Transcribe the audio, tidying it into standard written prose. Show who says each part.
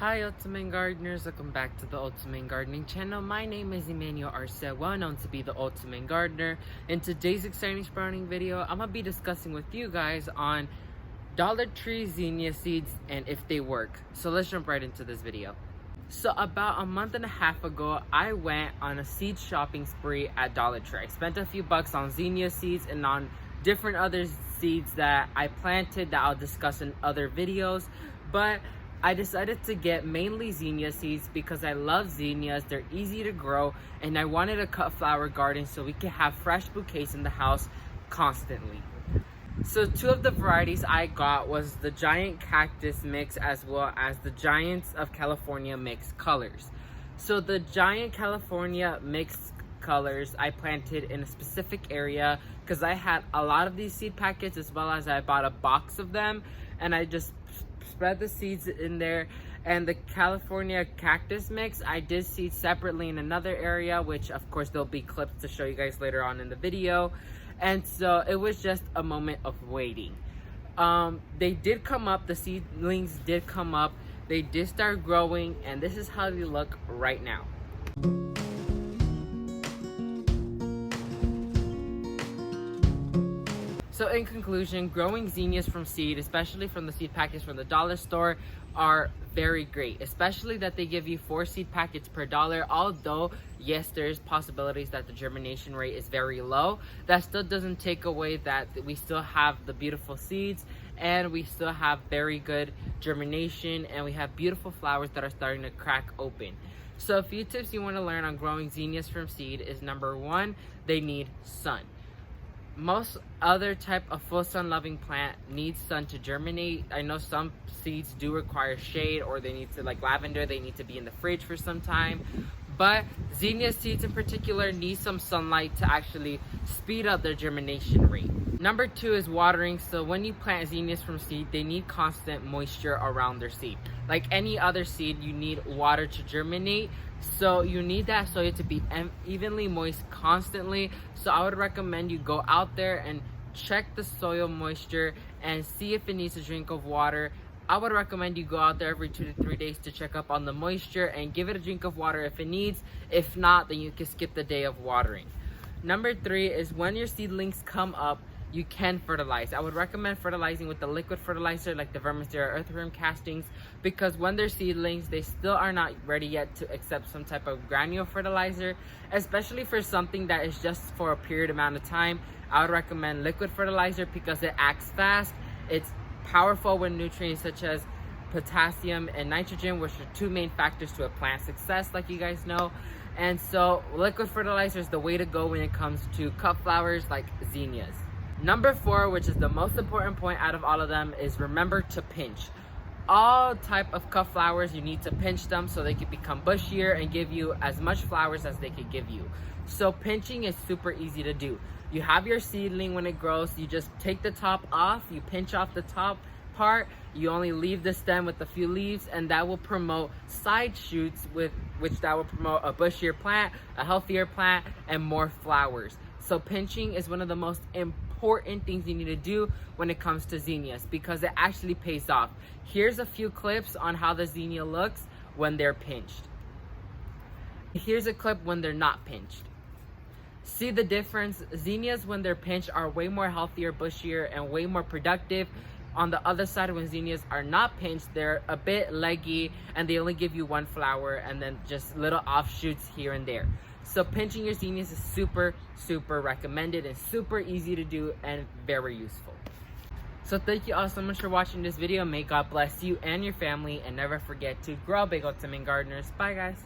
Speaker 1: Hi Ultimate Gardeners, welcome back to the Ultimate Gardening channel. My name is Emmanuel Arce, well known to be the Ultimate Gardener. In today's exciting sprouting video, I'm going to be discussing with you guys on Tree Zinnia Seeds and if they work. So let's jump right into this video. So about a month and a half ago, I went on a seed shopping spree at Dollar Tree. I spent a few bucks on zinnia seeds and on different other seeds that I planted that I'll discuss in other videos, but I decided to get mainly zinnia seeds because I love zinnias, they're easy to grow, and I wanted a cut flower garden so we could have fresh bouquets in the house constantly. So two of the varieties I got was the Giant Cactus mix as well as the Giants of California mixed colors. So the Giant California mixed colors I planted in a specific area because I had a lot of these seed packets, as well as I bought a box of them, and I just spread the seeds in there. And the California Cactus mix I did seed separately in another area, which of course there'll be clips to show you guys later on in the video. And so it was just a moment of waiting. They did come up, the seedlings did come up, they did start growing, and this is how they look right now. So in conclusion, growing zinnias from seed, especially from the seed packets from the dollar store, are very great, especially that they give you 4 seed packets per dollar. Although yes, there's possibilities that the germination rate is very low, that still doesn't take away that we still have the beautiful seeds and we still have very good germination, and we have beautiful flowers that are starting to crack open. So a few tips you want to learn on growing zinnias from seed is: number 1, they need sun. Most other type of full sun loving plant needs sun to germinate. I know some seeds do require shade, or they need to, like lavender, they need to be in the fridge for some time. But zinnia seeds in particular need some sunlight to actually speed up their germination rate. Number 2 is watering. So when you plant zinnias from seed, they need constant moisture around their seed. Like any other seed, you need water to germinate. So you need that soil to be evenly moist constantly. So I would recommend you go out there and check the soil moisture and see if it needs a drink of water. I would recommend you go out there every 2 to 3 days to check up on the moisture and give it a drink of water if it needs. If not, then you can skip the day of watering. Number 3 is when your seedlings come up, you can fertilize. I would recommend fertilizing with the liquid fertilizer like the Vermisterra earthworm castings, because when they're seedlings, they still are not ready yet to accept some type of granule fertilizer, especially for something that is just for a period amount of time. I would recommend liquid fertilizer because it acts fast. It's powerful with nutrients such as potassium and nitrogen, which are 2 main factors to a plant success, like you guys know. And so liquid fertilizer is the way to go when it comes to cut flowers like zinnias. Number 4, which is the most important point out of all of them, is remember to pinch. All type of cut flowers, you need to pinch them so they can become bushier and give you as much flowers as they could give you. So pinching is super easy to do. You have your seedling when it grows, you just take the top off, you pinch off the top part, you only leave the stem with a few leaves, and that will promote side shoots, with which that will promote a bushier plant, a healthier plant, and more flowers. So pinching is one of the most important things you need to do when it comes to zinnias, because it actually pays off. Here's a few clips on how the zinnia looks when they're pinched. Here's a clip when they're not pinched. See the difference? Zinnias when they're pinched are way more healthier, bushier, and way more productive. On the other side, when zinnias are not pinched, they're a bit leggy and they only give you 1 flower and then just little offshoots here and there. So pinching your zinnias is super recommended and super easy to do and very useful. So thank you all so much for watching this video. May God bless you and your family, and never forget to grow big, Ultimate Gardeners. Bye guys.